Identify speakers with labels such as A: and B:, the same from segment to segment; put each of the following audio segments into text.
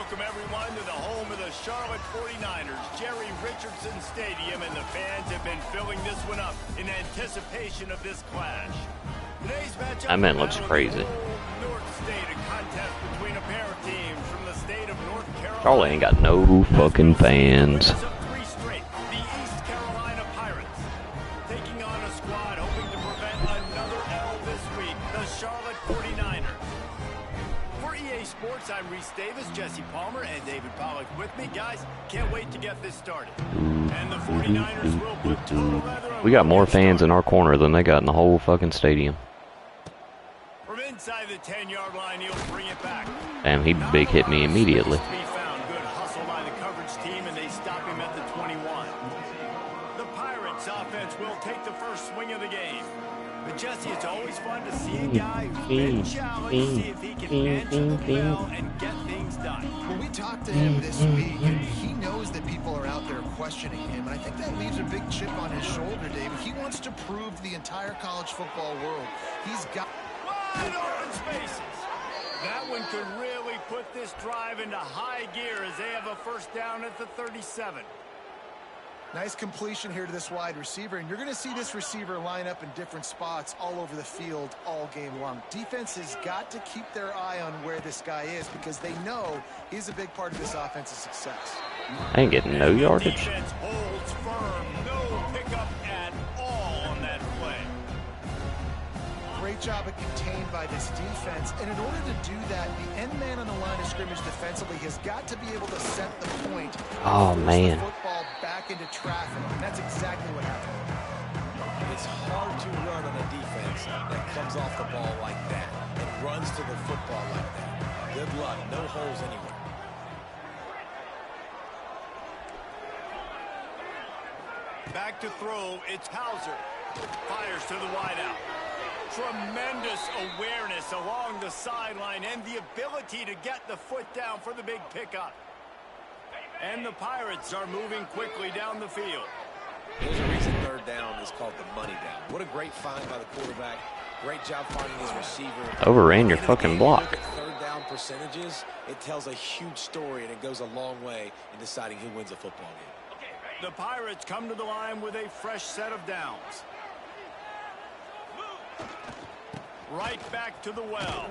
A: welcome everyone to the home of the Charlotte 49ers, Jerry Richardson Stadium, and the fans have been filling this one up in anticipation of this clash. Today's matchup,
B: that man looks crazy.
A: North State, a contest between a pair of teams from the state of North Carolina.
B: Charlotte ain't got no fucking fans.
A: Three straight, the East Carolina Pirates, taking on a squad hoping to prevent another L this week, the Charlotte 49ers. For EA Sports, I'm Reese Davis, Jesse Palmer, and David Pollack with me. Guys, can't wait to get this started. And the 49ers will put total leather on.
B: We got more fans in our corner than they got in the whole fucking stadium.
A: From inside the 10-yard line, he'll bring it back.
B: Damn, he big hit me immediately.
A: Good hustle by the coverage team, and they stop him at the 21. The Pirates offense will take the first swing of the game. But Jesse, it's always fun to see a guy who's been challenged, see if he can answer the bell and get things done.
C: When we talked to him this week, he knows that people are out there questioning him, and I think that leaves a big chip on his shoulder, David. He wants to prove to the entire college football world he's got
A: wide open spaces. That one could really put this drive into high gear as they have a first down at the 37.
C: Nice completion here to this wide receiver, and you're going to see this receiver line up in different spots all over the field all game long. Defense has got to keep their eye on where this guy is because they know he's a big part of this offense's success.
B: I ain't getting no yardage.
A: Defense holds firm, no pickup at all on that play.
C: Great job of contained by this defense, and in order to do that, the end man on the line of scrimmage defensively has got to be able to set the point.
B: Oh man.
C: The football back into traffic, and that's exactly what happened.
D: It's hard to run on a defense that comes off the ball like that and runs to the football like that. Good luck, no holes anywhere.
A: Back to throw, it's Hauser. Fires to the wideout. Tremendous awareness along the sideline and the ability to get the foot down for the big pickup. And the Pirates are moving quickly down the field.
D: There's a reason third down is called the money down. What a great find by the quarterback. Great job finding his receiver.
B: Overran your fucking block.
D: Third down percentages, it tells a huge story, and it goes a long way in deciding who wins a football game.
A: The Pirates come to the line with a fresh set of downs. Right back to the well.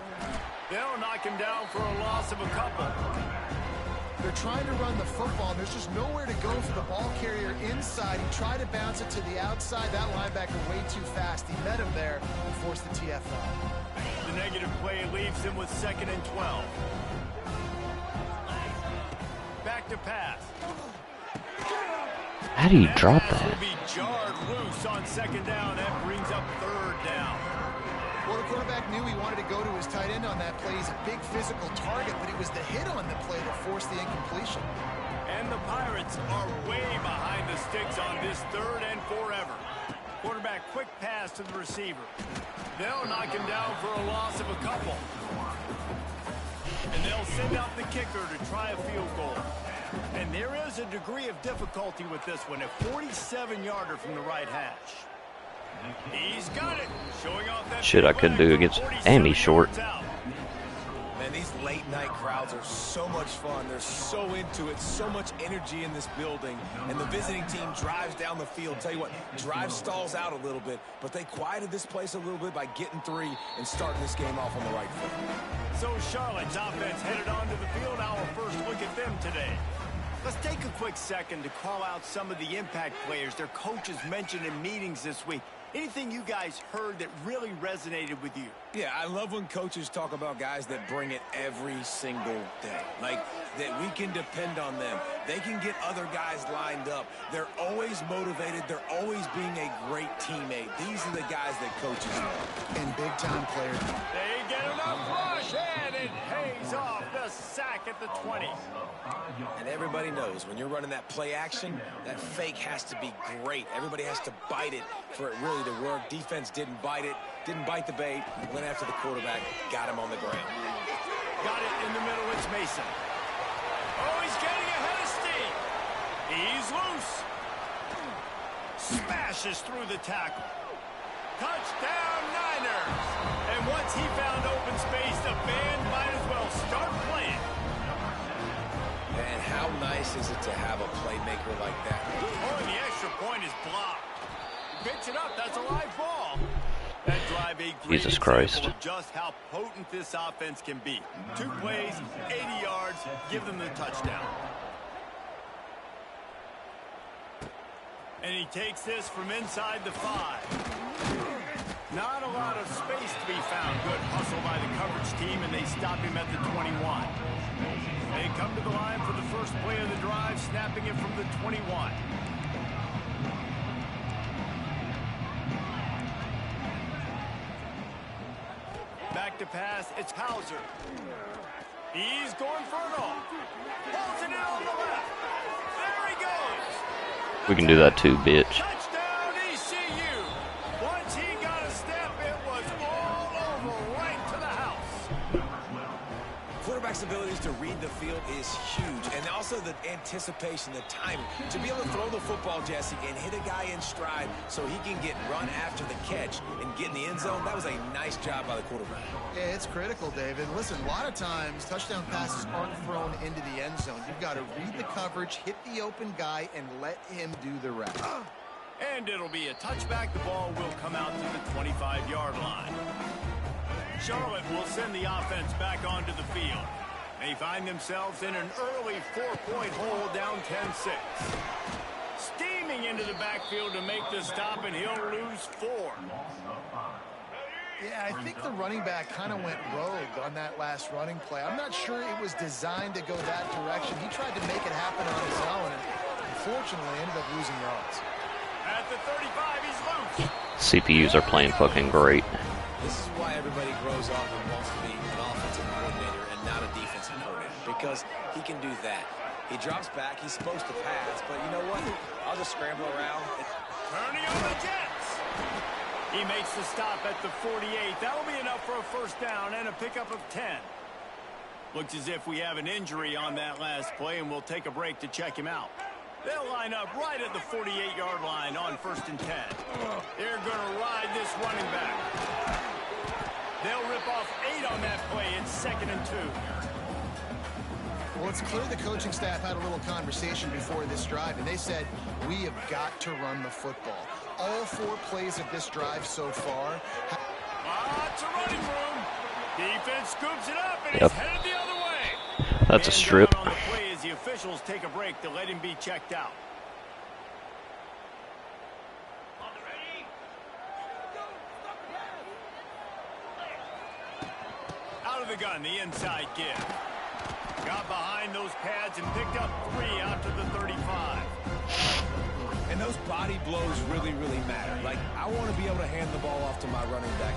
A: They'll knock him down for a loss of a couple.
C: They're trying to run the football, and there's just nowhere to go for the ball carrier inside. He tried to bounce it to the outside. That linebacker way too fast. He met him there and forced the TFL.
A: The negative play leaves him with 2nd and 12. Back to pass.
B: How do you drop that?
A: Will be jarred loose on 2nd down. That brings up 3rd down.
C: Well, the quarterback knew he wanted to go to his tight end on that play. He's a big physical target, but it was the hit on the play that forced the incompletion.
A: And the Pirates are way behind the sticks on this 3rd and forever. Quarterback quick pass to the receiver. They'll knock him down for a loss of a couple. And they'll send out the kicker to try a field goal. And there is a degree of difficulty with this one, a 47-yarder from the right hash. He's got it. Showing off that
B: Shit I could do against, and he's short.
D: Man, these late night crowds are so much fun. They're so into it, so much energy in this building. And the visiting team drives down the field. Tell you what, drive stalls out a little bit, but they quieted this place a little bit by getting 3 and starting this game off on the right foot.
A: So Charlotte's offense headed onto the field. Our first look at them today. Let's take a quick second to call out some of the impact players their coaches mentioned in meetings this week. Anything you guys heard that really resonated with you?
D: Yeah, I love when coaches talk about guys that bring it every single day. Like, that we can depend on them. They can get other guys lined up. They're always motivated. They're always being a great teammate. These are the guys that coaches love.
C: And big-time players.
A: They get enough rush, and it pays off the sack at the 20.
D: And everybody knows when you're running that play action, that fake has to be great. Everybody has to bite it for it really to work. Defense didn't bite it, didn't bite the bait, went after the quarterback, got him on the ground.
A: Got it in the middle, it's Mason. Oh, he's getting ahead of steam. He's loose. Smashes through the tackle. Touchdown, Niners. And once he found open space, the band might as well start playing.
D: And how nice is it to have a playmaker like that?
A: Oh, and the extra point is blocked. Picks it up. That's a live ball. That drive, a great
B: Jesus Christ.
A: example of just how potent this offense can be. 2 plays, 80 yards, give them the touchdown. And he takes this from inside the 5. Not a lot of space to be found. Good hustle by the coverage team, and they stop him at the 21. They come to the line for the first play of the drive, snapping it from the 21. Back to pass, it's Hauser. He's going for it all. Holds it in on the left. There he goes.
B: We can do that too, bitch.
A: Touchdown, ECU. Once he got a step, it was all over right to the house.
D: Quarterback's abilities to read the field is huge, and also the anticipation, the timing. To be able to throw the football, Jesse, and hit a guy in stride so he can get run after the catch and get in the end zone, that was a nice job by the quarterback.
C: Yeah, it's critical, David. Listen, a lot of times touchdown passes aren't thrown into the end zone. You've got to read the coverage, hit the open guy, and let him do the rest.
A: And it'll be a touchback. The ball will come out to the 25-yard line. Charlotte will send the offense back onto the field. They find themselves in an early 4-point hole, down 10-6. Steaming into the backfield to make the stop, and he'll lose 4.
C: Yeah, I think the running back kind of went rogue on that last running play. I'm not sure it was designed to go that direction. He tried to make it happen on his own, and unfortunately ended up losing yards.
A: At the 35, he's loose.
B: CPUs are playing fucking great.
D: This is why everybody grows up and wants to be an offensive coordinator and not a defensive coordinator, because he can do that. He drops back, he's supposed to pass, but you know what? I'll just scramble around.
A: Turning on the Jets. He makes the stop at the 48. That'll be enough for a first down and a pickup of 10. Looks as if we have an injury on that last play, and we'll take a break to check him out. They'll line up right at the 48-yard line on 1st and 10. They're going to ride this running back. They'll rip off 8 on that play. It's 2nd and 2.
C: Well, it's clear the coaching staff had a little conversation before this drive, and they said, we have got to run the football. All 4 plays of this drive so far.
A: Lots of running room. Defense scoops it up, and he's headed the other way.
B: That's a strip.
A: On the play as the officials take a break to let him be checked out. Out of the gun, the inside give. Got behind those pads and picked up 3 out to the 35.
D: And those body blows really, really matter. Like, I want to be able to hand the ball off to my running back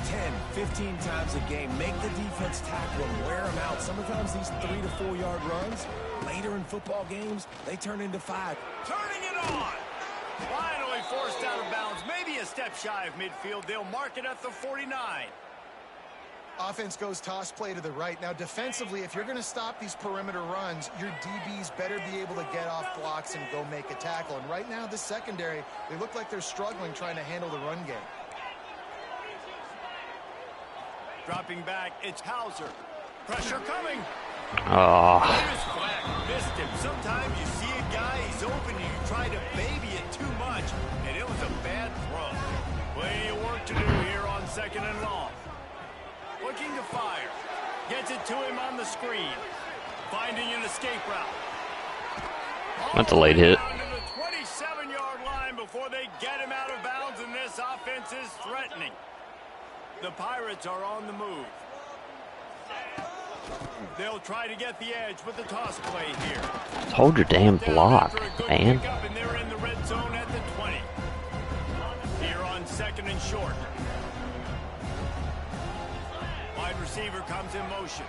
D: 10, 15 times a game. Make the defense tackle and wear them out. Sometimes these 3 to 4 yard runs, later in football games, they turn into 5.
A: Turning it on. Finally forced out of bounds. Maybe a step shy of midfield. They'll mark it at the 49.
C: Offense goes toss play to the right. Now, defensively, if you're going to stop these perimeter runs, your DBs better be able to get off blocks and go make a tackle. And right now, the secondary, they look like they're struggling trying to handle the run game.
A: Dropping back, it's Hauser. Pressure coming.
B: Oh.
A: Flag missed him. Sometimes you see a guy, he's open, and you try to baby it too much, and it was a bad throw. Plenty of work to do here on 2nd and long. Looking to fire. Gets it to him on the screen. Finding an escape route.
B: That's a late hit.
A: Down to the 27-yard line before they get him out of bounds, and this offense is threatening. The Pirates are on the move. They'll try to get the edge with the toss play here.
B: Hold your damn block, man.
A: And they're in the red zone at the 20. Here on 2nd and short. Wide receiver comes in motion.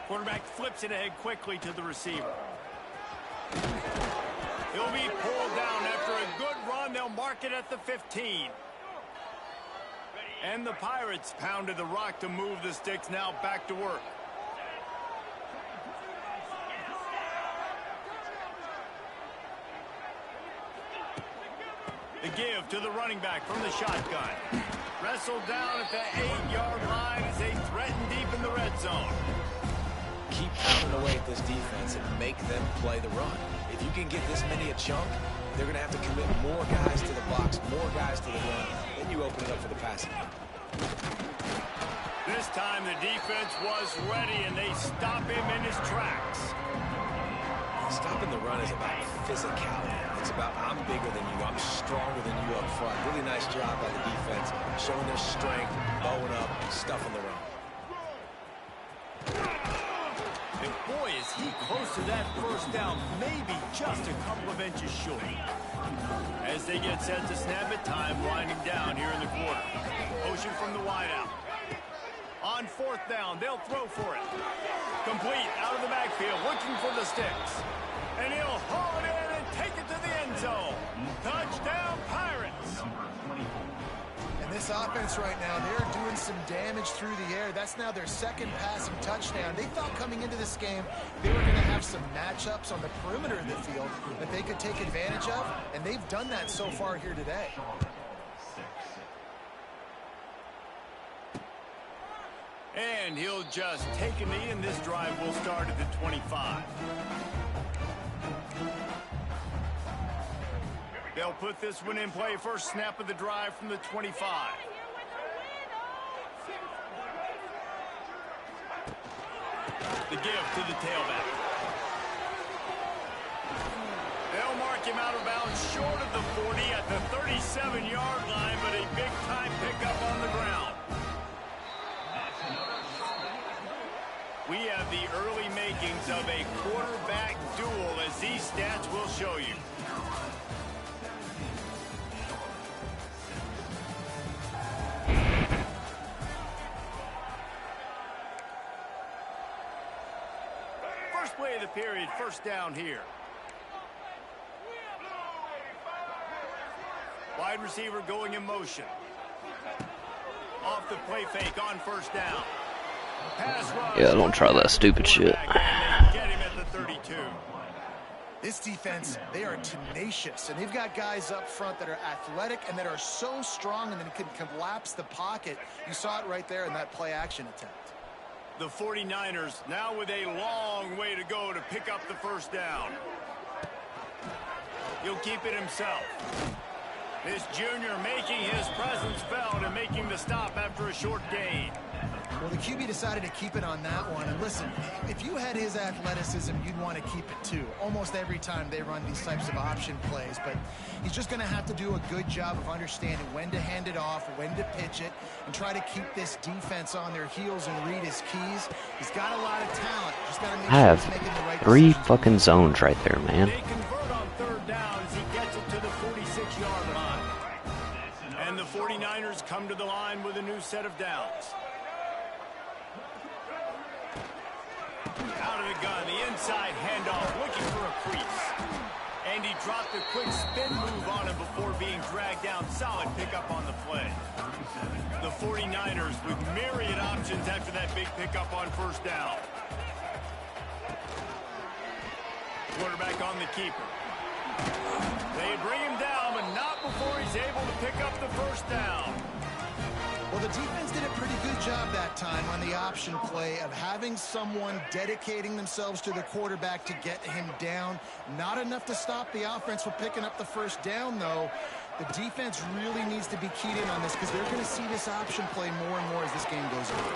A: Quarterback flips it ahead quickly to the receiver. He'll be pulled down after a good run. They'll mark it at the 15. And the Pirates pounded the rock to move the sticks. Now back to work. The give to the running back from the shotgun. Wrestled down at the 8-yard line as they threaten deep in the red zone.
D: keep pounding away at this defense and make them play the run. If you can get this many a chunk, they're going to have to commit more guys to the box, more guys to the run. Then you open it up for the passing game.
A: This time the defense was ready, and they stop him in his tracks.
D: Stopping the run is about physicality. It's about I'm bigger than you, I'm stronger than you up front. Really nice job by the defense, showing their strength, bowing up, stuffing the run.
A: And boy, is he close to that first down, maybe just a couple of inches short. As they get set to snap it, time winding down here in the quarter. Motion from the wideout. On fourth down, they'll throw for it. Complete out of the backfield, looking for the sticks. And he'll haul it in and take it to the end zone. Touchdown, Pirates.
C: And this offense right now, they're doing some damage through the air. That's now their second passing touchdown. They thought coming into this game they were going to have some matchups on the perimeter of the field that they could take advantage of, and they've done that so far here today.
A: And he'll just take a knee, and this drive will start at the 25. They'll put this one in play. First snap of the drive from the 25. The give to the tailback. They'll mark him out of bounds short of the 40 at the 37-yard line, but a big-time pickup on the ground. We have the early makings of a quarterback duel, as these stats will show you. First play of the period, first down here. Wide receiver going in motion. Off the play fake on first down.
B: Yeah, don't try that stupid shit.
A: Get him at the 32.
C: This defense, they are tenacious, and they've got guys up front that are athletic and that are so strong and that can collapse the pocket. You saw it right there in that play action attempt.
A: The 49ers now with a long way to go to pick up the first down. He'll keep it himself. This junior making his presence felt and making the stop after a short gain.
C: Well, the QB decided to keep it on that one. And listen, if you had his athleticism, you'd want to keep it too. Almost every time they run these types of option plays. But he's just going to have to do a good job of understanding when to hand it off, when to pitch it, and try to keep this defense on their heels and read his keys. He's got a lot of talent. Just got to make sure he's making the right
B: three
C: decisions.
B: fucking zones right there, man.
A: They convert on third down as he gets it to the 46-yard line. And the 49ers come to the line with a new set of downs. Out of the gun, the inside handoff, looking for a crease. And he dropped a quick spin move on him before being dragged down. Solid pickup on the play. The 49ers with myriad options after that big pickup on first down. Quarterback on the keeper. They bring him down, but not before he's able to pick up the first down.
C: Well, the defense did a pretty good job that time on the option play of having someone dedicating themselves to the quarterback to get him down. Not enough to stop the offense from picking up the first down, though. The defense really needs to be keyed in on this because they're going to see this option play more and more as this game goes on.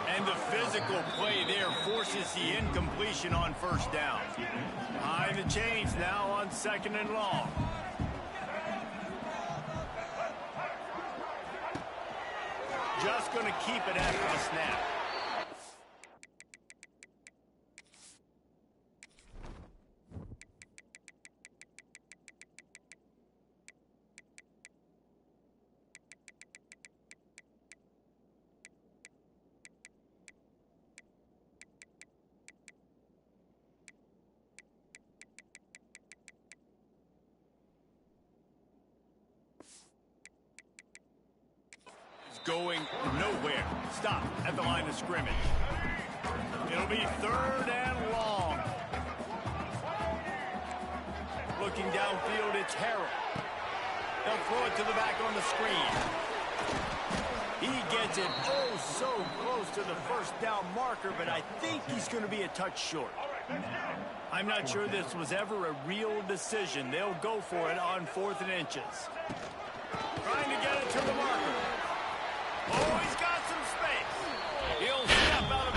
A: And the physical play there forces the incompletion on first down. Behind the chains now on second and long. Just going to keep it after the snap. Going nowhere. Stop at the line of scrimmage. It'll be third and long. Looking downfield, it's Harrell. They'll throw it to the back on the screen. He gets it oh so close to the first down marker, but I think he's going to be a touch short. I'm not sure this was ever a real decision. They'll go for it on 4th and inches. Trying to get it to the marker. Oh, he's got some space. He'll step out of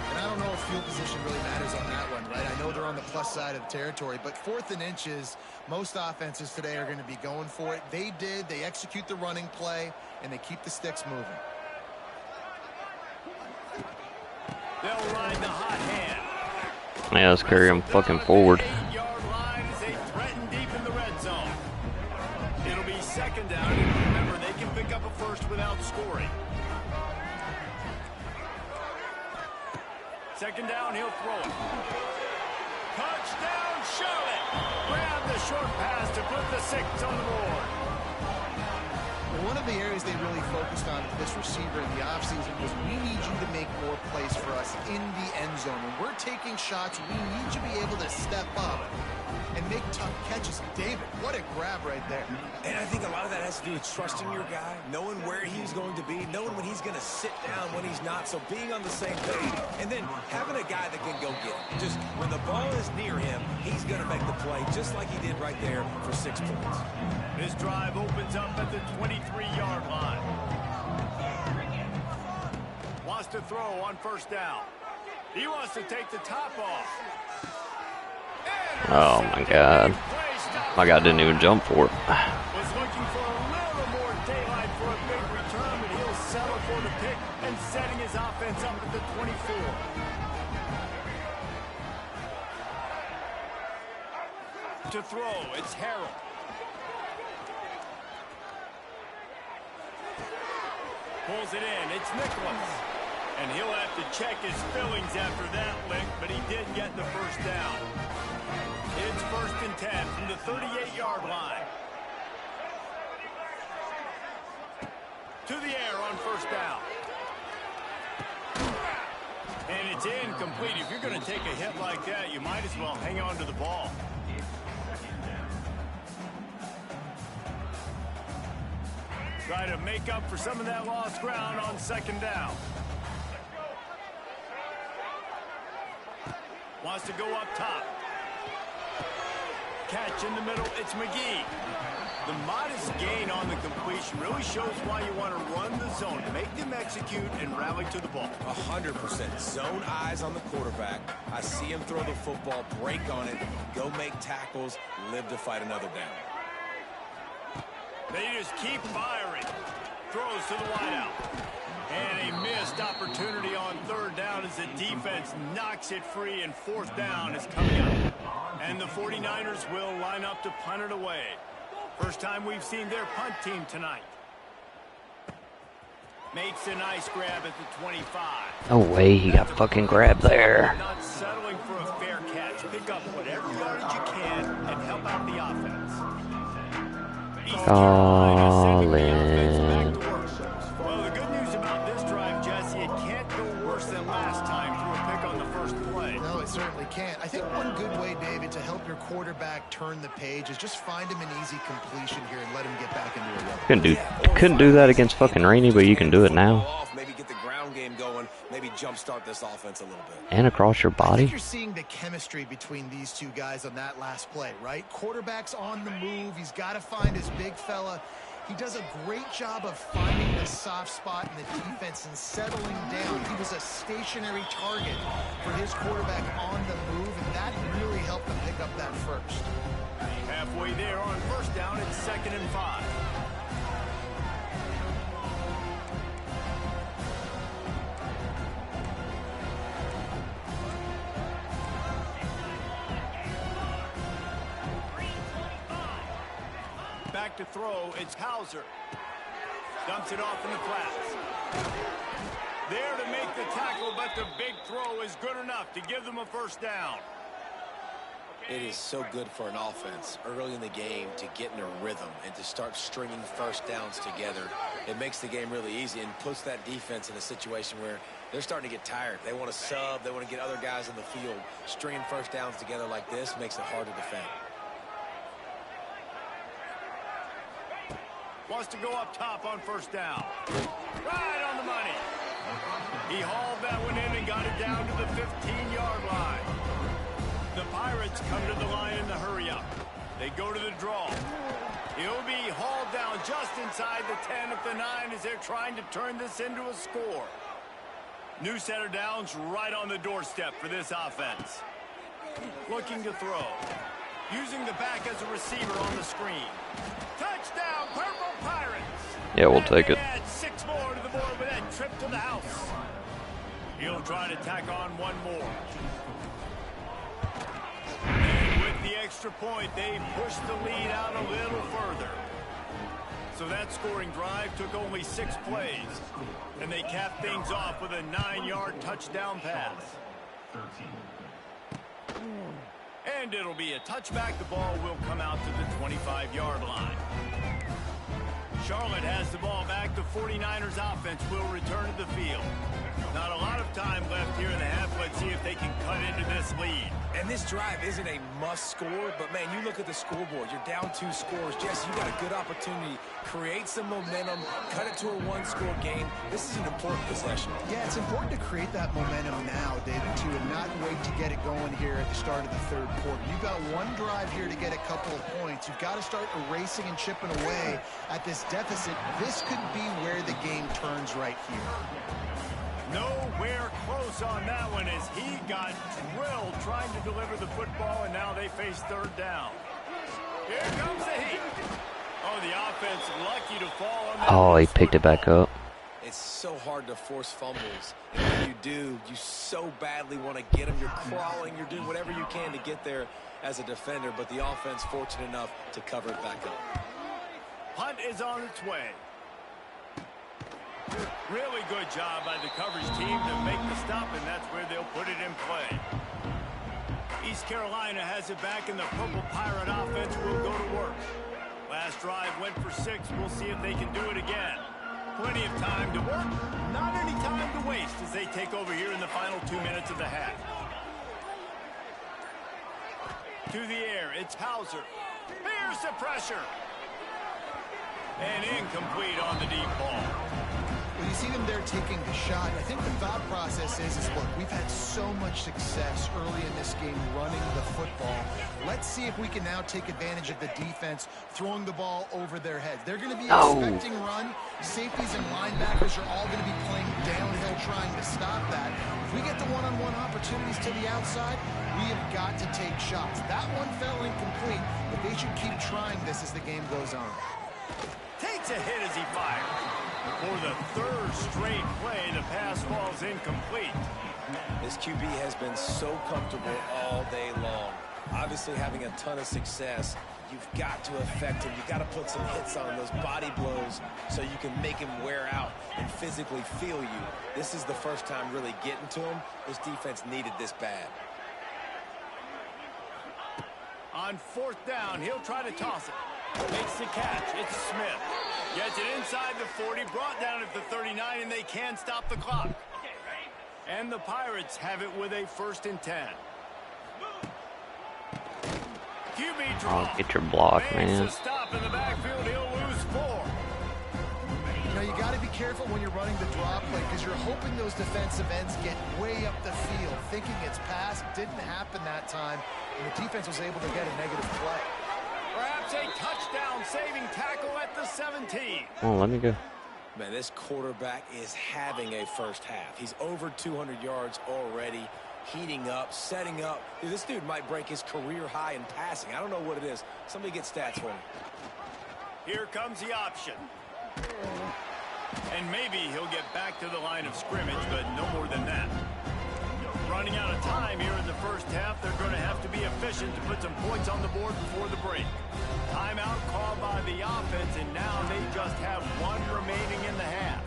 C: And I don't know if field position really matters on that one, right? I know they're on the plus side of the territory, but 4th and inches, most offenses today are going to be going for it. They did. They execute the running play, and they keep the sticks moving.
A: They'll ride the hot hand.
B: Yeah, let's carry him fucking forward.
A: 8-yard line as they threaten deep in the red zone. It'll be 2nd down, and remember, they can pick up a first without scoring. 2nd down, he'll throw it. Touchdown, Charlotte! Grab the short pass to put the 6 on the board.
C: One of the areas they really focused on for this receiver in the offseason was we need you to make more plays for us in the end zone. When we're taking shots, we need you to be able to step up and make tough catches. David, what a grab right there.
D: And I think a lot of that has to do with trusting your guy, knowing where he's going to be, knowing when he's going to sit down, when he's not, so being on the same page, and then having a guy that can go get it. Just when the ball is near him, he's going to make the play, just like he did right there for 6 points.
A: This drive opens up at the 23-yard line. Wants to throw on 1st down. He wants to take the top off.
B: Oh my God. My guy didn't even jump for it.
A: Was looking for a little more daylight for a big return, but he'll settle for the pick and setting his offense up at the 24. To throw, it's Harrell. Pulls it in, it's Nicholas. And he'll have to check his fillings after that lick, but he did get the 1st down. It's 1st and 10 from the 38-yard line. To the air on 1st down. And it's incomplete. If you're going to take a hit like that, you might as well hang on to the ball. Try to make up for some of that lost ground on 2nd down. Wants to go up top. Catch in the middle, it's McGee. The modest gain on the completion really shows why you want to run the zone, make them execute and rally to the ball.
D: 100%. Zone eyes on the quarterback. I see him throw the football, break on it, go make tackles, live to fight another down.
A: They just keep firing. Throws to the wideout. And a missed opportunity on 3rd down as the defense knocks it free, and 4th down is coming up. And the 49ers will line up to punt it away. First time we've seen their punt team tonight. Makes a nice grab at the 25.
B: No way, he got fucking grabbed there.
A: Not settling for a fair catch. Pick up whatever yardage you can and help out the offense.
B: Colin.
A: Well, the good news about this drive, Jesse, it can't go worse than last time through a pick on the 1st play.
C: No, it certainly can't. I think one good way, David, to help your quarterback turn the page is just find him an easy completion here and let him get back into a rhythm.
B: Couldn't do that against fucking Rainey, but you can do it now.
D: Maybe get the ground game going, maybe jumpstart this offense a little bit.
B: And across your
C: I think
B: body.
C: you're seeing the chemistry between these two guys on that last play, right? Quarterback's on the move. He's got to find his big fella. He does a great job of finding the soft spot in the defense and settling down. He was a stationary target for his quarterback on the move, and that really helped him pick up that first.
A: Halfway there on 1st down, it's 2nd and 5. Back to throw, it's Hauser. Dumps it off in the flats. There to make the tackle, but the big throw is good enough to give them a 1st down.
E: It is so good for an offense early in the game to get in a rhythm and to start stringing 1st downs together. It makes the game really easy and puts that defense in a situation where they're starting to get tired. They want to sub. They want to get other guys in the field. Stringing 1st downs together like this makes it hard to defend.
A: Wants to go up top on first down. Right on the money. He hauled that one in and got it down to the 15-yard line. The Pirates come to the line in the hurry-up. They go to the draw. He'll be hauled down just inside the 10 at the 9 as they're trying to turn this into a score. New set of downs right on the doorstep for this offense. Looking to throw. Using the back as a receiver on the screen. Touchdown, Purple Pirates!
B: Yeah, we'll take it.
A: Add 6 more to the board with that trip to the house. He'll try to tack on one more. And with the extra point, they pushed the lead out a little further. So that scoring drive took only 6 plays. And they capped things off with a 9-yard touchdown pass. And it'll be a touchback. The ball will come out to the 25-yard line. Charlotte has the ball back. The 49ers offense will return to the field. Not a lot of time left here in the half. Let's see if they can cut into this lead.
D: And this drive isn't a must score, but man, you look at the scoreboard. You're down 2 scores. Jesse, you got a good opportunity. Create some momentum. Cut it to a 1-score game. This is an important possession.
C: Yeah, it's important to create that momentum now, David, too, and not wait to get it going here at the start of the 3rd quarter. You've got one drive here to get a couple of points. You've got to start erasing and chipping away at this deficit. This could be where the game turns right here.
A: Nowhere close on that one as he got drilled trying to deliver the football, and now they face 3rd down. Here comes the heat. Oh, the offense lucky to fall on that.
B: Oh, he picked it back up.
D: It's so hard to force fumbles. And when you do, you so badly want to get them. You're crawling. You're doing whatever you can to get there as a defender, but the offense fortunate enough to cover it back up.
A: Punt is on its way. Really good job by the coverage team to make the stop, and that's where they'll put it in play. East Carolina has it back, and the Purple Pirate offense will go to work. Last drive went for 6. We'll see if they can do it again. Plenty of time to work, not any time to waste as they take over here in the final 2 minutes of the half. To the air, it's Hauser. Here's the pressure. And incomplete on the deep ball.
C: Well, you see them there taking the shot. I think the thought process is look, we've had so much success early in this game running the football. Let's see if we can now take advantage of the defense throwing the ball over their heads. They're going to be expecting run. Safeties and linebackers are all going to be playing downhill trying to stop that. If we get the one-on-one opportunities to the outside, we have got to take shots. That one fell incomplete, but they should keep trying this as the game goes on.
A: Takes a hit as he fires. For the 3rd straight play, the pass falls incomplete.
D: This QB has been so comfortable all day long. Obviously having a ton of success. You've got to affect him. You've got to put some hits on those body blows so you can make him wear out and physically feel you. This is the first time really getting to him. This defense needed this bad.
A: On 4th down, he'll try to toss it. Makes the catch. It's Smith. Gets it inside the 40, brought down at the 39, and they can stop the clock. And the Pirates have it with a 1st and 10. QB draw.
B: Oh, get your block, man.
A: Makes a stop in the backfield. He'll lose 4.
C: You know, you got to be careful when you're running the drop play because you're hoping those defensive ends get way up the field, thinking it's passed. Didn't happen that time, and the defense was able to get a negative play.
A: Perhaps a touchdown-saving tackle at the 17.
B: Oh, let me go.
D: Man, this quarterback is having a first half. He's over 200 yards already, heating up, setting up. Dude, this dude might break his career high in passing. I don't know what it is. Somebody get stats for me.
A: Here comes the option. And maybe he'll get back to the line of scrimmage, but no more than that. Running out of time here in the first half. They're going to have to be efficient to put some points on the board before the break. Timeout called by the offense, and now they just have 1 remaining in the half.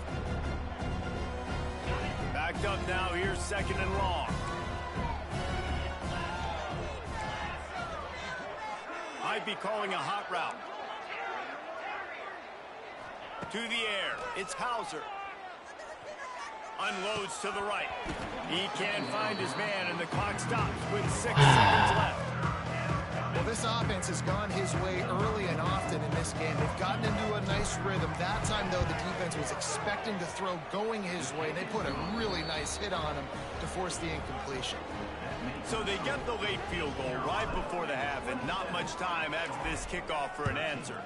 A: Backed up now. Here's 2nd and long. Might be calling a hot route. To the air. It's Hauser. Unloads to the right. He can't find his man, and the clock stops with 6 seconds left.
C: Well, this offense has gone his way early and often in this game. They've gotten into a nice rhythm. That time, though, the defense was expecting to throw going his way. They put a really nice hit on him to force the incompletion.
A: So they get the late field goal right before the half, and not much time after this kickoff for an answer.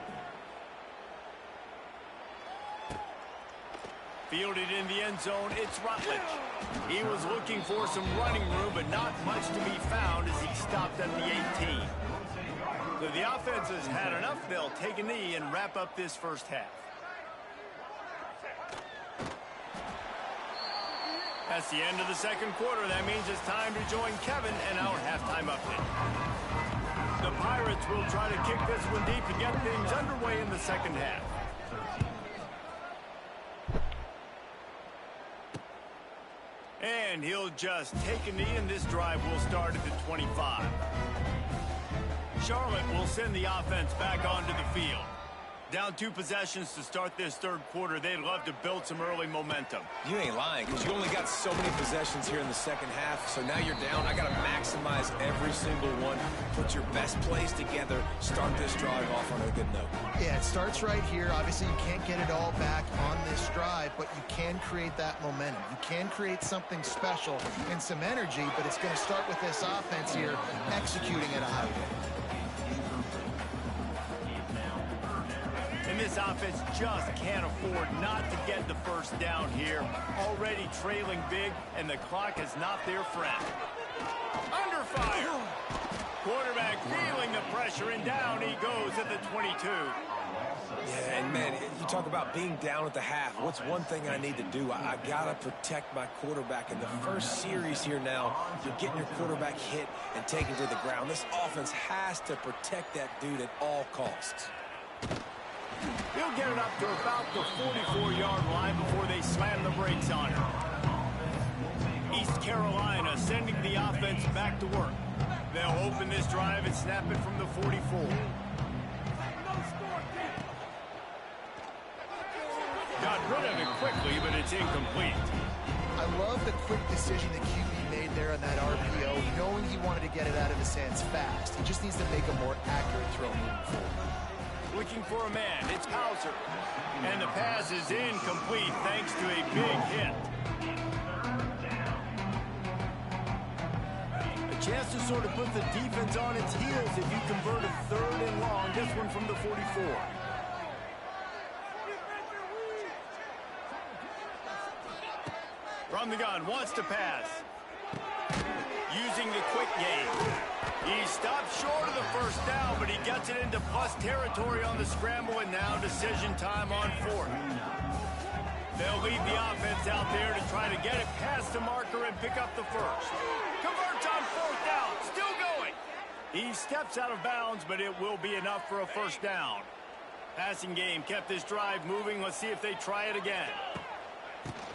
A: Fielded in the end zone, it's Rutledge. He was looking for some running room, but not much to be found as he stopped at the 18. So the offense has had enough. They'll take a knee and wrap up this first half. That's the end of the second quarter. That means it's time to join Kevin and our halftime update. The Pirates will try to kick this one deep to get things underway in the second half. And he'll just take a knee, and this drive will start at the 25. Charlotte will send the offense back onto the field. Down 2 possessions to start this third quarter. They'd love to build some early momentum.
D: You ain't lying, because you only got so many possessions here in the second half, so now you're down. I got to maximize every single one. Put your best plays together. Start this drive off on a good note.
C: Yeah, it starts right here. Obviously, you can't get it all back on this drive, but you can create that momentum. You can create something special and some energy, but it's going to start with this offense here executing at a high rate.
A: And this offense just can't afford not to get the first down here. Already trailing big, and the clock is not their friend. Under fire. Quarterback feeling the pressure, and down he goes at the 22.
D: Yeah, and man, you talk about being down at the half. What's one thing I need to do? I got to protect my quarterback. In the first series here now, you're getting your quarterback hit and taken to the ground. This offense has to protect that dude at all costs.
A: He'll get it up to about the 44-yard line before they slam the brakes on him. East Carolina sending the offense back to work. They'll open this drive and snap it from the 44. Got rid of it quickly, but it's incomplete.
C: I love the quick decision the QB made there on that RPO, knowing he wanted to get it out of his hands fast. He just needs to make a more accurate throw moving forward.
A: Looking for a man, it's Hauser. And the pass is incomplete thanks to a big hit. A chance to sort of put the defense on its heels if you convert a 3rd and long. This one from the 44. From the gun, wants to pass. Using the quick game. He stopped short of the first down, but he gets it into plus territory on the scramble, and now decision time on 4th. They'll leave the offense out there to try to get it past the marker and pick up the first. Converts on 4th down, still going. He steps out of bounds, but it will be enough for a first down. Passing game kept this drive moving. Let's see if they try it again.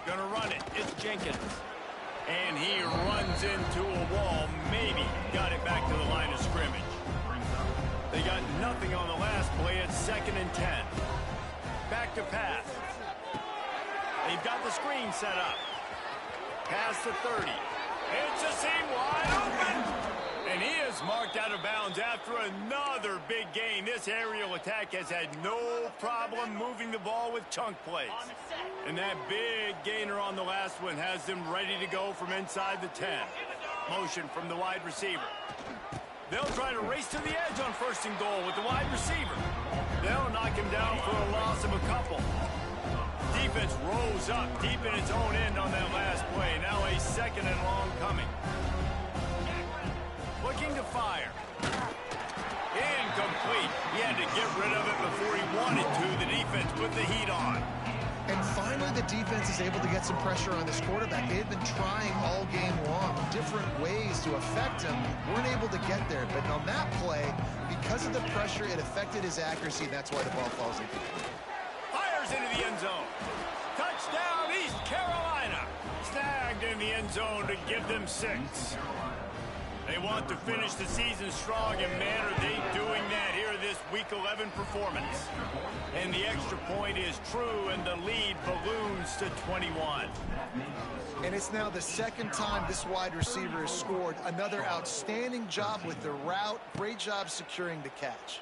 A: Gonna run it. It's Jenkins. And he runs into a wall. Maybe got it back to the line of scrimmage. They got nothing on the last play. It's 2nd and 10. Back to pass. They've got the screen set up. Pass to 30. It's a seam wide open. And he is marked out of bounds after another big gain. This aerial attack has had no problem moving the ball with chunk plays. And that big gainer on the last one has them ready to go from inside the 10. Motion from the wide receiver. They'll try to race to the edge on 1st and goal with the wide receiver. They'll knock him down for a loss of a couple. Defense rose up deep in its own end on that last play. Now a 2nd and long coming. Looking to fire. Incomplete. He had to get rid of it before he wanted to. The defense put the heat on.
C: And finally, the defense is able to get some pressure on this quarterback. They had been trying all game long different ways to affect him. Weren't able to get there. But on that play, because of the pressure, it affected his accuracy, and that's why the ball falls into.
A: Fires into the end zone. Touchdown, East Carolina. Snagged in the end zone to give them 6. They want to finish the season strong, and man, are they doing that here this week. Week 11 performance. And the extra point is true, and the lead balloons to 21.
C: And it's now the second time this wide receiver has scored. Another outstanding job with the route. Great job securing the catch.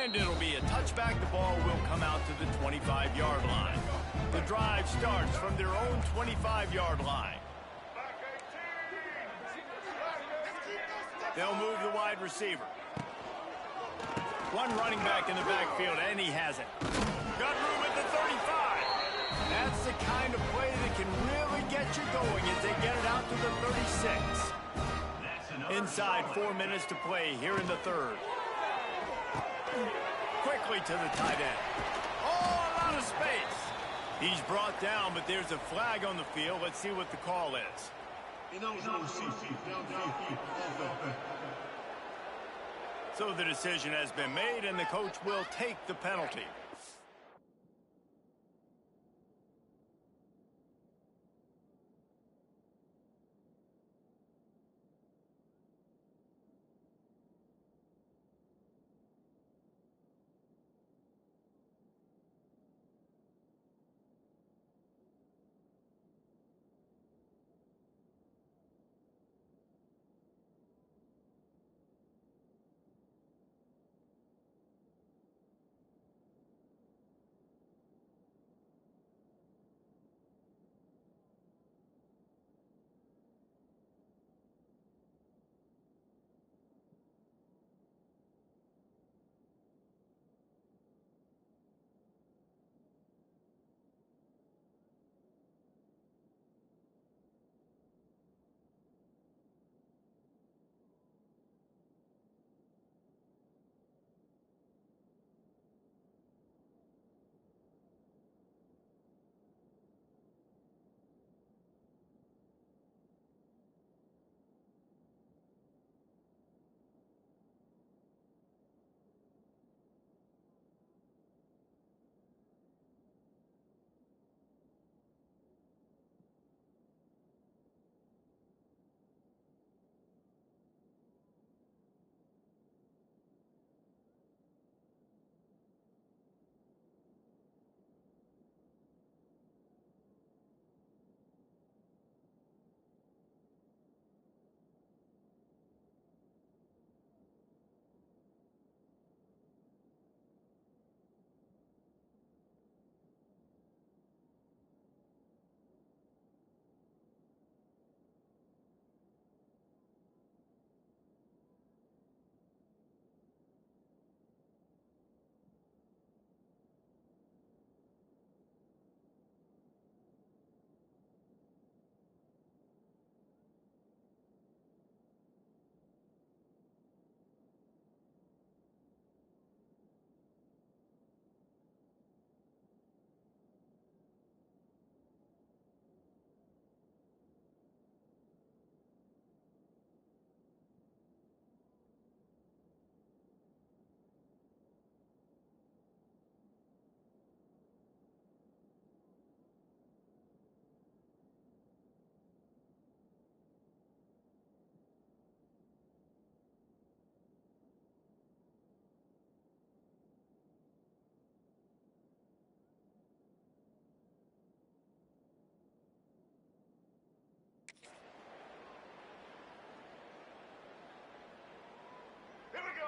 A: And it'll be a touchback. The ball will come out to the 25-yard line. The drive starts from their own 25-yard line. They'll move the wide receiver. One running back in the backfield, and he has it. Got room at the 35. That's the kind of play that can really get you going as they get it out to the 36. Inside 4 minutes to play here in the third. Quickly to the tight end. Oh, a lot of space. He's brought down, but there's a flag on the field. Let's see what the call is. So the decision has been made, and the coach will take the penalty.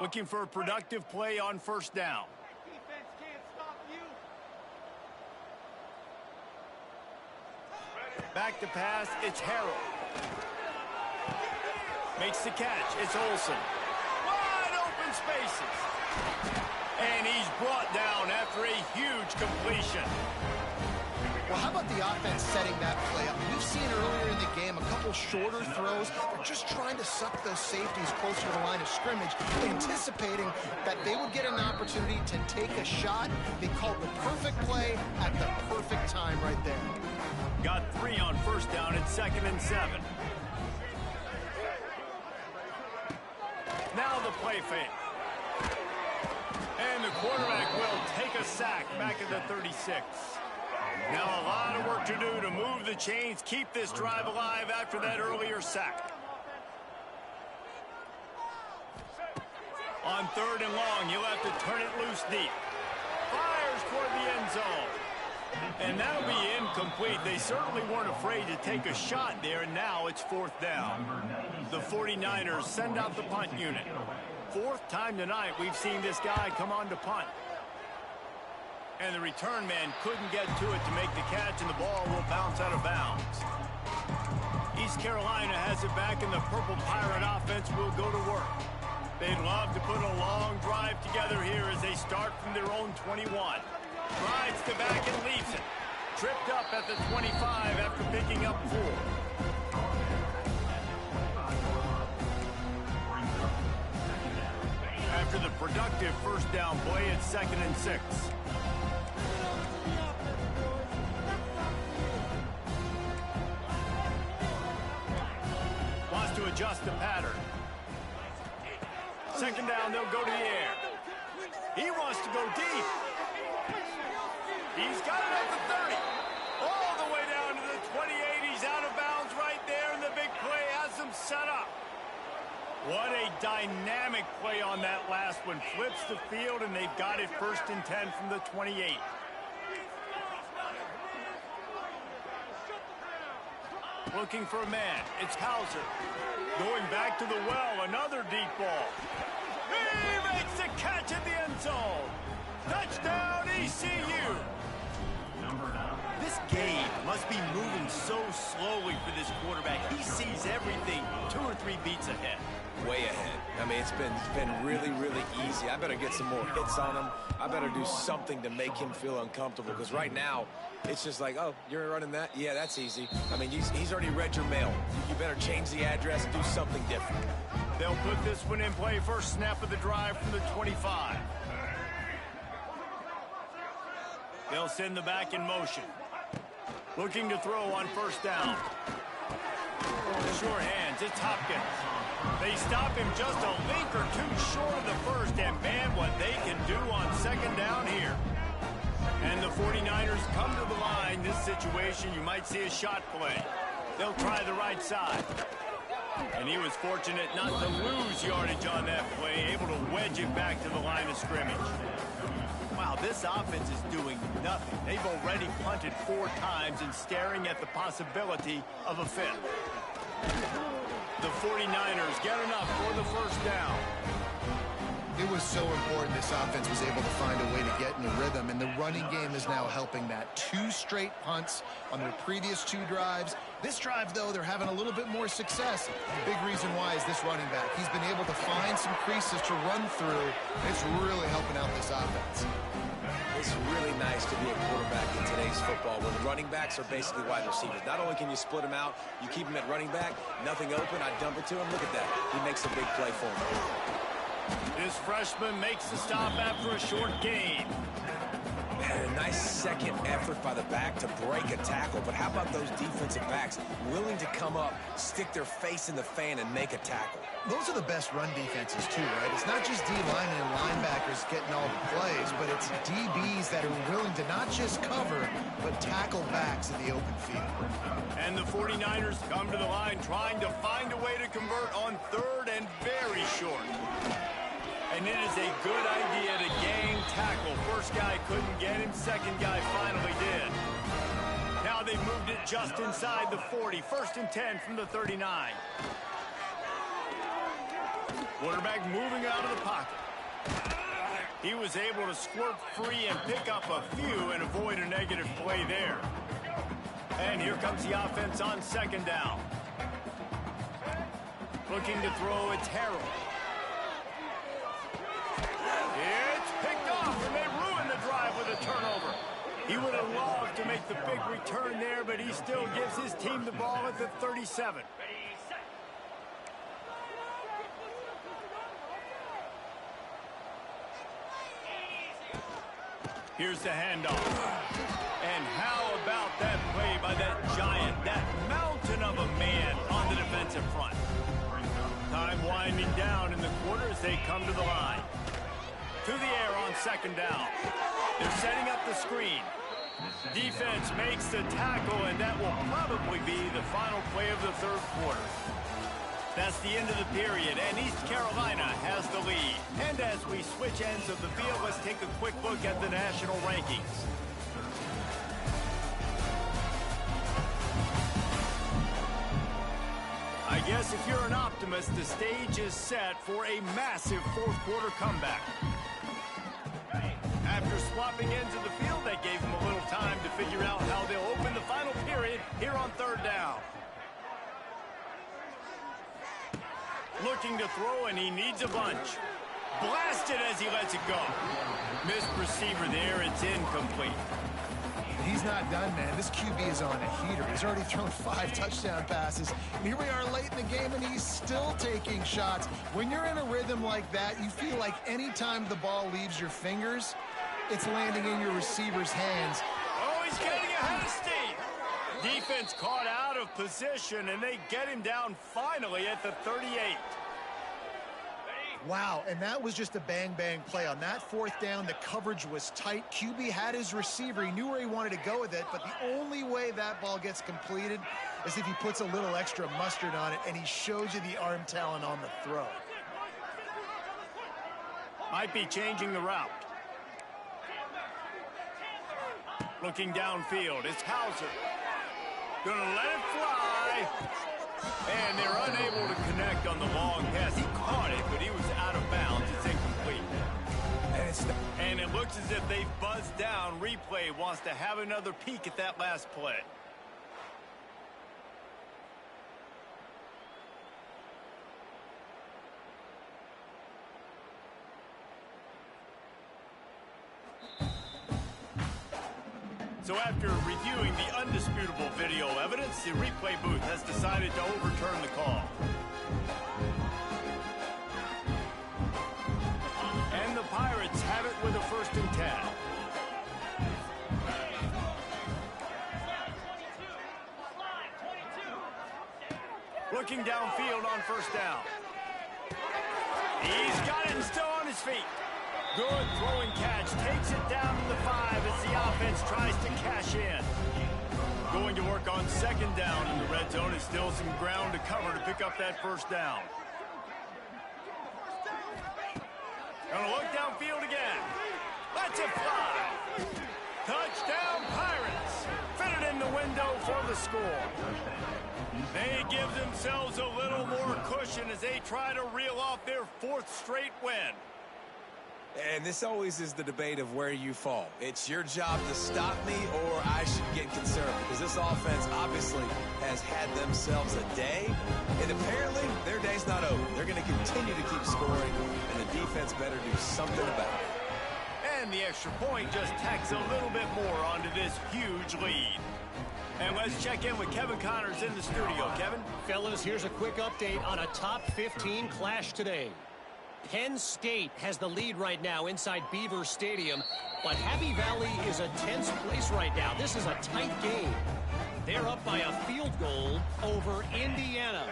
A: Looking for a productive play on first down.
F: Defense can't stop you.
A: Back to pass, it's Harrell. Makes the catch, it's Olsen. Wide open spaces. And he's brought down after a huge completion.
C: Well, how about the offense setting that play up? We've seen earlier in the game a couple shorter throws. They're just trying to suck those safeties closer to the line of scrimmage, anticipating that they would get an opportunity to take a shot. They called the perfect play at the perfect time right there.
A: Got 3 on first down at 2nd and 7. Now the play fake. And the quarterback will take a sack back at the 36. Now a lot of work to do to move the chains, keep this drive alive after that earlier sack. On 3rd and long, he'll have to turn it loose deep. Fires toward the end zone. And that'll be incomplete. They certainly weren't afraid to take a shot there, and now it's 4th down. The 49ers send out the punt unit. 4th time tonight we've seen this guy come on to punt. And the return man couldn't get to it to make the catch, and the ball will bounce out of bounds. East Carolina has it back, and the Purple Pirate offense will go to work. They'd love to put a long drive together here as they start from their own 21. Rides to back and leaves it. Tripped up at the 25 after picking up 4. After the productive first down play, it's 2nd and 6. Wants to adjust the pattern. 2nd down, they'll go to the air. He wants to go deep. He's got it at the 30. All the way down to the 28. He's out of bounds right there, and the big play has him set up. What a dynamic play on that last one. Flips the field, and they've got it 1st and 10 from the 28. Looking for a man. It's Hauser. Going back to the well, another deep ball. He makes the catch at the end zone. Touchdown, ECU. This game must be moving so slowly for this quarterback. He sees everything 2 or 3 beats ahead.
E: Way ahead. I mean, it's been really, really easy. I better get some more hits on him. I better do something to make him feel uncomfortable, because right now, it's just like, oh, you're running that? Yeah, that's easy. I mean, he's already read your mail. You better change the address and do something different.
A: They'll put this one in play. First snap of the drive from the 25. They'll send the back in motion. Looking to throw on 1st down. Sure hands, it's Hopkins. They stop him just a link or 2 short of the first, and man, what they can do on 2nd down here. And the 49ers come to the line. This situation, you might see a shot play. They'll try the right side. And he was fortunate not to lose yardage on that play, able to wedge it back to the line of scrimmage. Wow, this offense is doing nothing. They've already punted 4 times and staring at the possibility of a 5th. The 49ers get enough for the 1st down.
C: It was so important this offense was able to find a way to get in a rhythm, and the running game is now helping that. 2 straight punts on their previous 2 drives. This drive, though, they're having a little bit more success. The big reason why is this running back. He's been able to find some creases to run through. It's really helping out this offense.
E: It's really nice to be a quarterback in today's football, where the running backs are basically wide receivers. Not only can you split them out, you keep them at running back, nothing open, I dump it to him. Look at that. He makes a big play for him.
A: This freshman makes the stop after a short gain.
E: And a nice second effort by the back to break a tackle. But how about those defensive backs willing to come up, stick their face in the fan, and make a tackle?
C: Those are the best run defenses, too, right? It's not just D-linemen and linebackers getting all the plays, but it's DBs that are willing to not just cover, but tackle backs in the open field.
A: And the 49ers come to the line trying to find a way to convert on 3rd and very short. And it is a good idea to gang tackle. First guy couldn't get him. Second guy finally did. Now they've moved it just inside the 40. 1st and 10 from the 39. Quarterback moving out of the pocket. He was able to squirt free and pick up a few and avoid a negative play there. And here comes the offense on 2nd down. Looking to throw, it's Harrell. It's picked off, and they ruin the drive with a turnover. He would have loved to make the big return there, but he still gives his team the ball at the 37. Here's the handoff. And how about that play by that giant, that mountain of a man on the defensive front? Time winding down in the quarter as they come to the line. To the air on 2nd down. They're setting up the screen. Defense makes the tackle, and that will probably be the final play of the 3rd quarter. That's the end of the period, and East Carolina has the lead. And as we switch ends of the field, let's take a quick look at the national rankings. I guess if you're an optimist, the stage is set for a massive fourth quarter comeback. After swapping ends of the field, that gave them a little time to figure out how they'll open the final period here on third down. Looking to throw, and he needs a bunch. Blasted as he lets it go. Missed receiver there. It's incomplete.
C: He's not done, man. This QB is on a heater. He's already thrown 5 touchdown passes. And here we are late in the game, and he's still taking shots. When you're in a rhythm like that, you feel like any time the ball leaves your fingers, it's landing in your receiver's hands.
A: Oh, he's getting ahead of steam. Defense caught out of position, and they get him down finally at the 38.
C: Wow, and that was just a bang-bang play. On that fourth down, the coverage was tight. QB had his receiver. He knew where he wanted to go with it, but the only way that ball gets completed is if he puts a little extra mustard on it, and he shows you the arm talent on the throw.
A: Might be changing the route. Looking downfield, it's Hauser. Gonna let it fly. And they're unable to connect on the long pass. He caught it, but he was out of bounds. It's incomplete. And it looks as if they've buzzed down. Replay wants to have another peek at that last play. So after reviewing the undisputable video evidence, the replay booth has decided to overturn the call. And the Pirates have it with a 1st and 10. Looking downfield on 1st down. He's got it and still on his feet. Good throwing catch. Takes it down to the 5 as the offense tries to cash in. Going to work on 2nd down in the red zone. Is still some ground to cover to pick up that 1st down. Gonna look downfield again. Lets it fly. Touchdown Pirates. Fitted in the window for the score. They give themselves a little more cushion as they try to reel off their 4th straight win.
D: And this always is the debate of where you fall. It's your job to stop me, or I should get concerned, because this offense obviously has had themselves a day, and apparently their day's not over. They're going to continue to keep scoring, and the defense better do something about it.
A: And the extra point just tacks a little bit more onto this huge lead. And let's check in with Kevin Connors in the studio. Kevin?
G: Fellas, here's a quick update on a top 15 clash today. Penn State has the lead right now inside Beaver Stadium, but Happy Valley is a tense place right now. This is a tight game. They're up by a field goal over Indiana.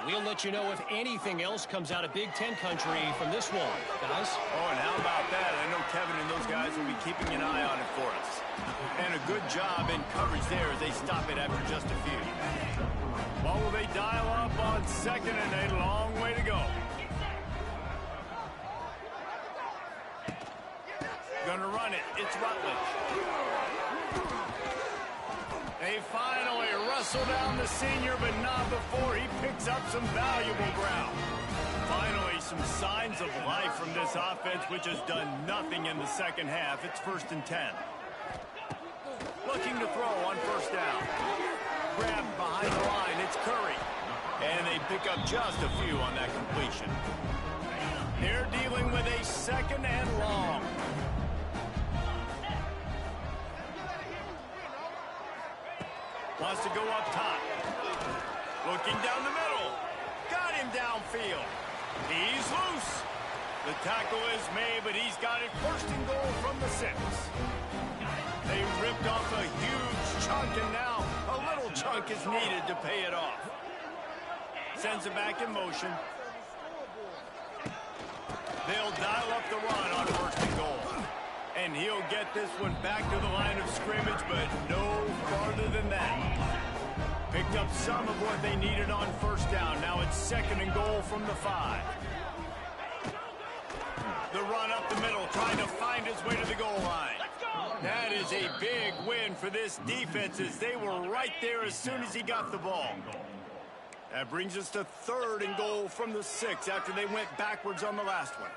G: We'll let you know if anything else comes out of Big Ten country from this one, guys.
A: Oh, and how about that? I know Kevin and those guys will be keeping an eye on it for us. And a good job in coverage there as they stop it after just a few. Well, will they dial up on 2nd and a long way to go? Gonna run it. It's Rutledge. They finally wrestle down the senior, but not before he picks up some valuable ground. Finally, some signs of life from this offense, which has done nothing in the 2nd half. It's 1st and 10. Looking to throw on 1st down. Grabbed behind the line. It's Curry. And they pick up just a few on that completion. They're dealing with a 2nd and long. Wants to go up top. Looking down the middle. Got him downfield. He's loose. The tackle is made, but he's got it 1st and goal from the 6. They ripped off a huge chunk, and now a little chunk is needed to pay it off. Sends it back in motion. They'll dial up the run on 1st and goal. And he'll get this one back to the line of scrimmage, but no farther than that. Picked up some of what they needed on first down. Now it's 2nd and goal from the 5. The run up the middle, trying to find his way to the goal line. That is a big win for this defense, as they were right there as soon as he got the ball. That brings us to 3rd and goal from the 6 after they went backwards on the last one.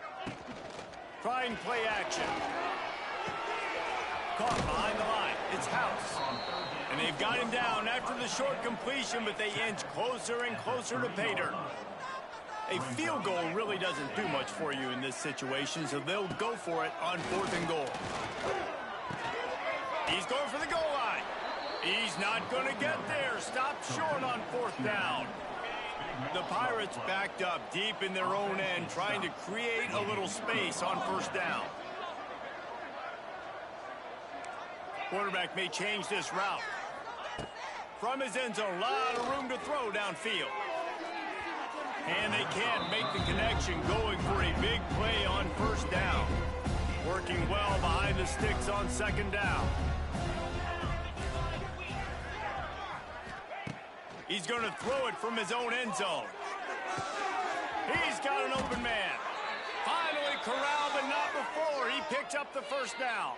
A: Trying play action. Caught behind the line. It's House. And they've got him down after the short completion, but they inch closer and closer to pay dirt. A field goal really doesn't do much for you in this situation, so they'll go for it on 4th and goal. He's going for the goal line. He's not going to get there. Stopped short on 4th down. The Pirates backed up deep in their own end, trying to create a little space on 1st down. Quarterback may change this route. From his end zone, a lot of room to throw downfield. And they can't make the connection, going for a big play on 1st down. Working well behind the sticks on 2nd down. He's going to throw it from his own end zone. He's got an open man. Finally corralled, but not before. He picked up the 1st down.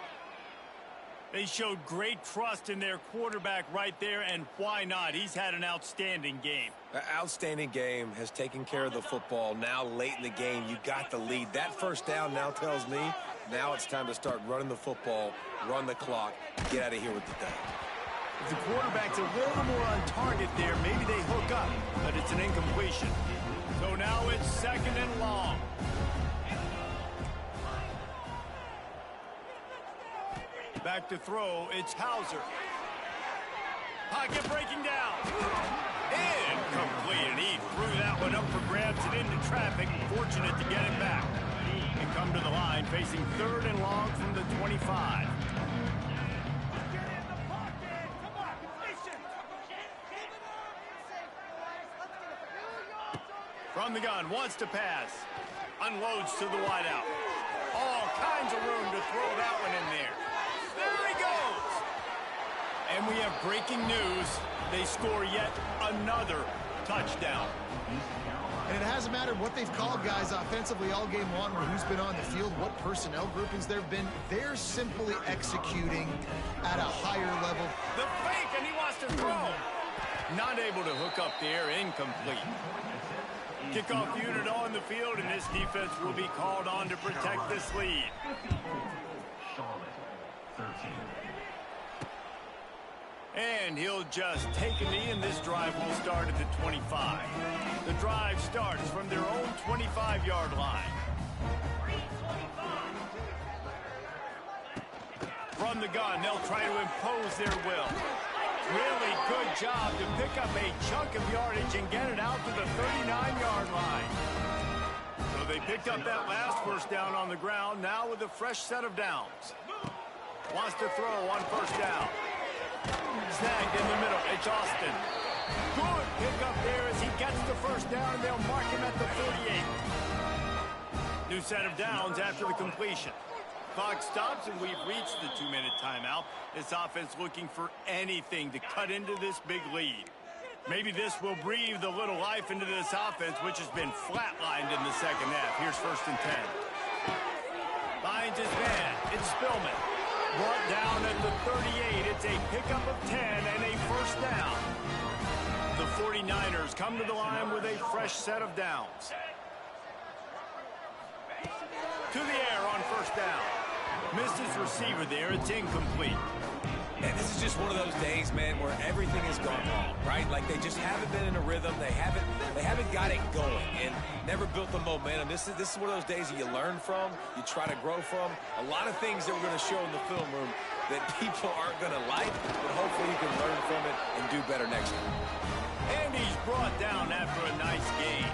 A: They showed great trust in their quarterback right there, and why not? He's had an outstanding game.
D: An outstanding game, has taken care of the football. Now late in the game, you got the lead. That 1st down now tells me now it's time to start running the football, run the clock, get out of here with the day.
A: If the quarterback's a little more on target there, maybe they hook up, but it's an incompletion. So now it's 2nd and long. Back to throw, it's Hauser. Pocket breaking down. Incomplete, and he threw that one up for grabs and into traffic. Fortunate to get it back. And come to the line, facing 3rd and long from the 25. From the gun, wants to pass. Unloads to the wideout. All kinds of room to throw that one in there. There he goes! And we have breaking news. They score yet another touchdown.
C: And it hasn't mattered what they've called guys offensively all game long, or who's been on the field, what personnel groupings there have been. They're simply executing at a higher level.
A: The fake, and he wants to throw. Not able to hook up there, incomplete. Kickoff unit on the field, and this defense will be called on to protect this lead.
H: Charlotte, 13.
A: And he'll just take a knee, and this drive will start at the 25. The drive starts from their own 25-yard line. From the gun, they'll try to impose their will. Really good job to pick up a chunk of yardage and get it out to the 39-yard line. So they picked up that last 1st down on the ground, now with a fresh set of downs. Wants to throw on 1st down. Snagged in the middle. It's Austin. Good pick up there as he gets the 1st down, and they'll mark him at the 48. New set of downs after the completion. Clock stops, and we've reached the 2-minute timeout. This offense looking for anything to cut into this big lead. Maybe this will breathe a little life into this offense, which has been flatlined in the 2nd half. Here's 1st and 10. Finds his man. It's Spillman. Brought down at the 38. It's a pickup of 10 and a 1st down. The 49ers come to the line with a fresh set of downs. To the air on 1st down. Missed his receiver there. It's incomplete.
D: And this is just one of those days, man, where everything has gone wrong, right? Like they just haven't been in a rhythm. They haven't got it going and never built the momentum. This is one of those days that you learn from, you try to grow from. A lot of things that we're going to show in the film room that people aren't going to like, but hopefully you can learn from it and do better next time.
A: And he's brought down after a nice game.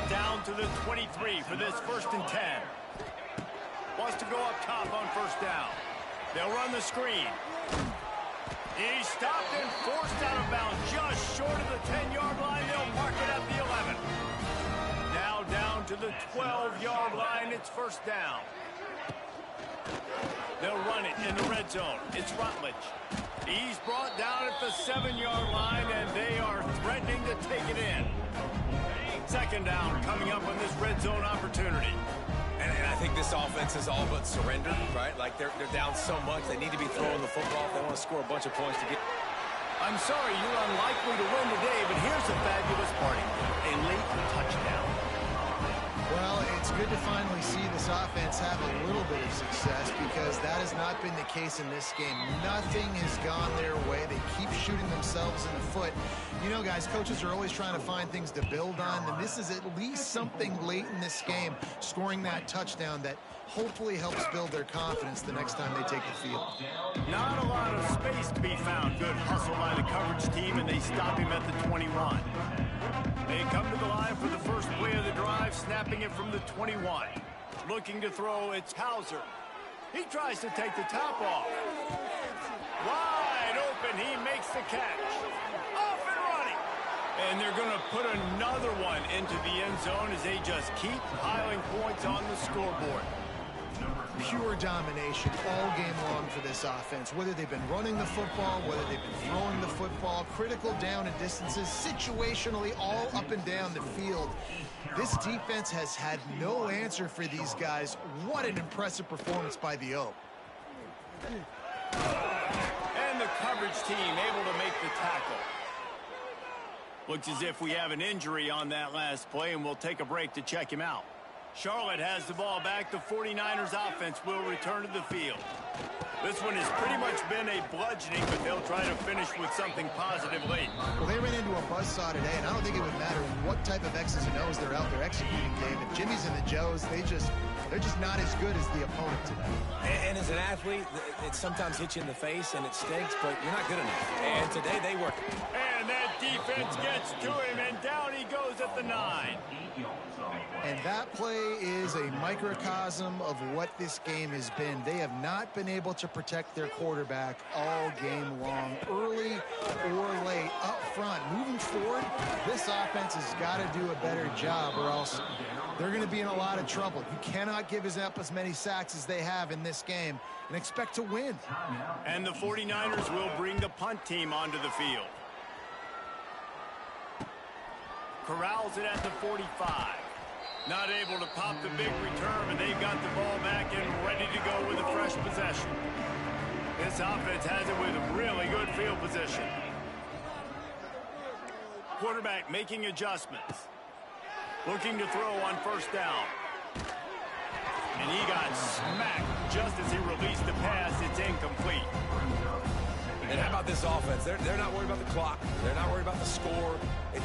A: Down to the 23 for this 1st and 10. Wants to go up top on 1st down. They'll run the screen. He's stopped and forced out of bounds just short of the 10-yard line. They'll mark it at the 11. Now down to the 12-yard line. It's 1st down. They'll run it in the red zone. It's Rutledge. He's brought down at the 7-yard line, and they are threatening to take it in. Second down coming up on this red zone opportunity.
D: And I think this offense is all but surrendered, right? Like they're down so much, they need to be throwing the football if they want to score a bunch of points to get.
A: I'm sorry, you're unlikely to win today, but here's the fabulous party. A late touchdown.
C: Well, it's good to finally see this offense have a little bit of success because that has not been the case in this game. Nothing has gone their way. They keep shooting themselves in the foot. You know, guys, coaches are always trying to find things to build on, and this is at least something late in this game, scoring that touchdown that hopefully helps build their confidence the next time they take the field.
A: Not a lot of space to be found. Good hustle by the coverage team, and they stop him at the 21. They come to the line for the first play of the drive, snapping it from the 21. Looking to throw, it's Hauser. He tries to take the top off. Wide open, he makes the catch. Off and running. And they're going to put another one into the end zone as they just keep piling points on the scoreboard.
C: Pure domination all game long for this offense. Whether they've been running the football, whether they've been throwing the football, critical down and distances, situationally all up and down the field. This defense has had no answer for these guys. What an impressive performance by the O.
A: And the coverage team able to make the tackle. Looks as if we have an injury on that last play, and we'll take a break to check him out. Charlotte has the ball back. The 49ers offense will return to the field. This one has pretty much been a bludgeoning, but they'll try to finish with something positive late.
C: Well, they ran into a buzzsaw today, and I don't think it would matter what type of X's and O's they're out there executing, Dave. The Jimmies and the Joes, they're just not as good as the opponent today.
D: And as an athlete, it sometimes hits you in the face, and it stinks, but you're not good enough. And today they were.
A: And that defense gets to him, and down he goes at the 9.
C: And that play is a microcosm of what this game has been. They have not been able to protect their quarterback all game long, early or late, up front. Moving forward, this offense has got to do a better job or else they're going to be in a lot of trouble. You cannot give up as many sacks as they have in this game and expect to win.
A: And the 49ers will bring the punt team onto the field. Corrals it at the 45. Not able to pop the big return, and they've got the ball back and ready to go with a fresh possession. This offense has it with really good field position. Quarterback making adjustments. Looking to throw on first down. And he got smacked just as he released the pass. It's incomplete.
D: And how about this offense? They're not worried about the clock. They're not worried about the score.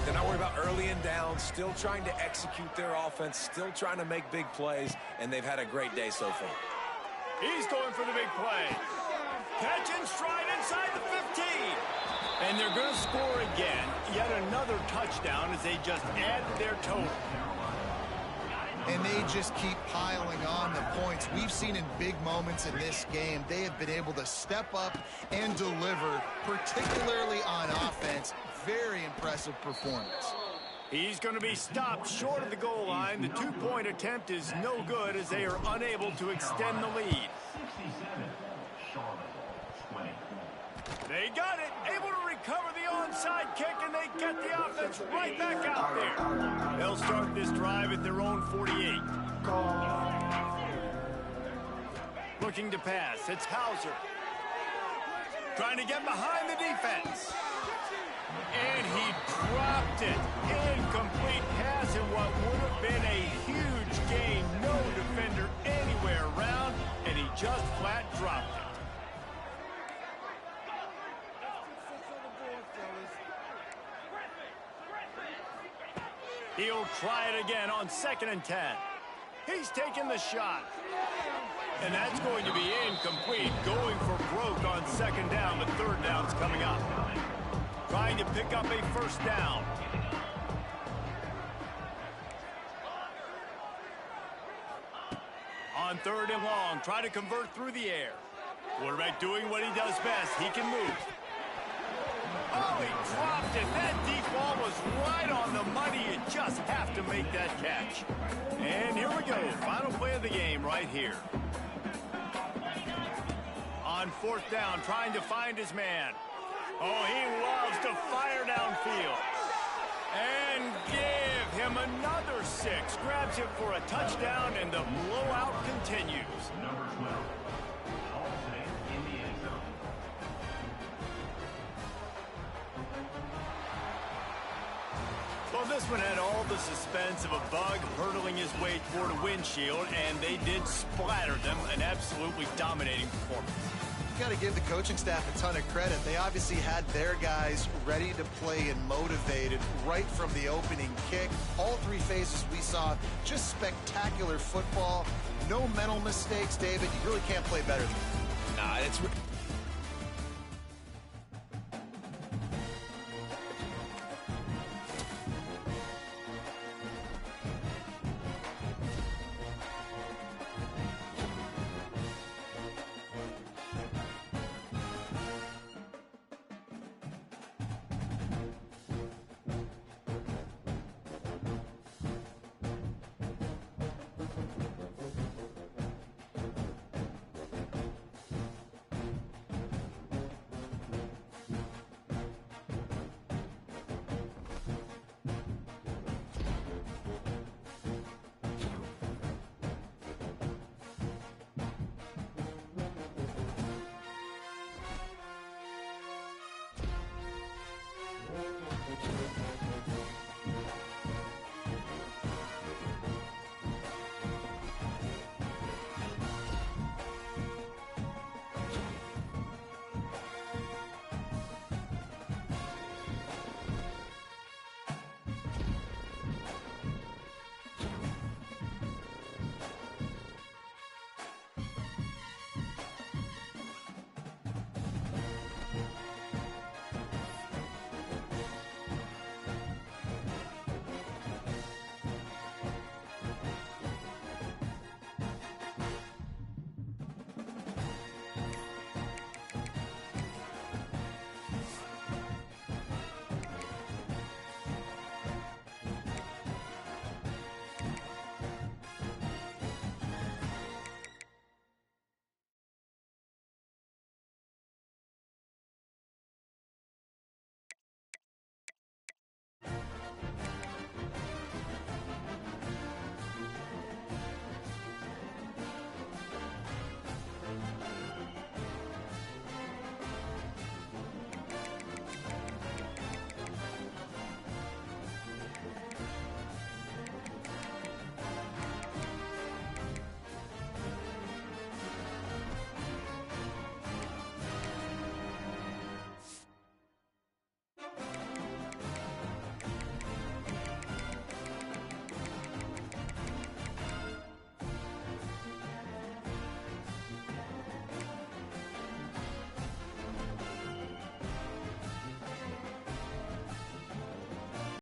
D: They're not worried about early and down. Still trying to execute their offense. Still trying to make big plays. And they've had a great day so far.
A: He's going for the big play. Catch and stride inside the 15. And they're going to score again. Yet another touchdown as they just add their total.
C: And they just keep piling on the points. We've seen in big moments in this game, they have been able to step up and deliver, particularly on offense. Very impressive performance.
A: He's going to be stopped short of the goal line. The two-point attempt is no good as they are unable to extend the lead. They got it, able to recover the onside kick, and they get the offense right back out there. They'll start this drive at their own 48. Looking to pass, it's Hauser. Trying to get behind the defense. And he dropped it. Incomplete pass in what would have been a huge gain. No defender anywhere around, and he just flat dropped it. He'll try it again on 2nd and 10. He's taking the shot. And that's going to be incomplete. Going for broke on 2nd down, but 3rd down's coming up. Trying to pick up a first down. On 3rd and long, try to convert through the air. Quarterback doing what he does best. He can move. Oh, he dropped it. That deep ball was right on the money. You just have to make that catch. And here we go. Final play of the game right here. On fourth down, trying to find his man. Oh, he loves to fire downfield. And give him another 6. Grabs him for a touchdown, and the blowout continues.
H: Number 12. Hall in the end zone.
A: Well, this one had all the suspense of a bug hurtling his way toward a windshield, and they did splatter them. An absolutely dominating performance.
C: You got to give the coaching staff a ton of credit. They obviously had their guys ready to play and motivated right from the opening kick. All 3 phases we saw, just spectacular football. No mental mistakes, David. You really can't play better than that.
E: Nah, it's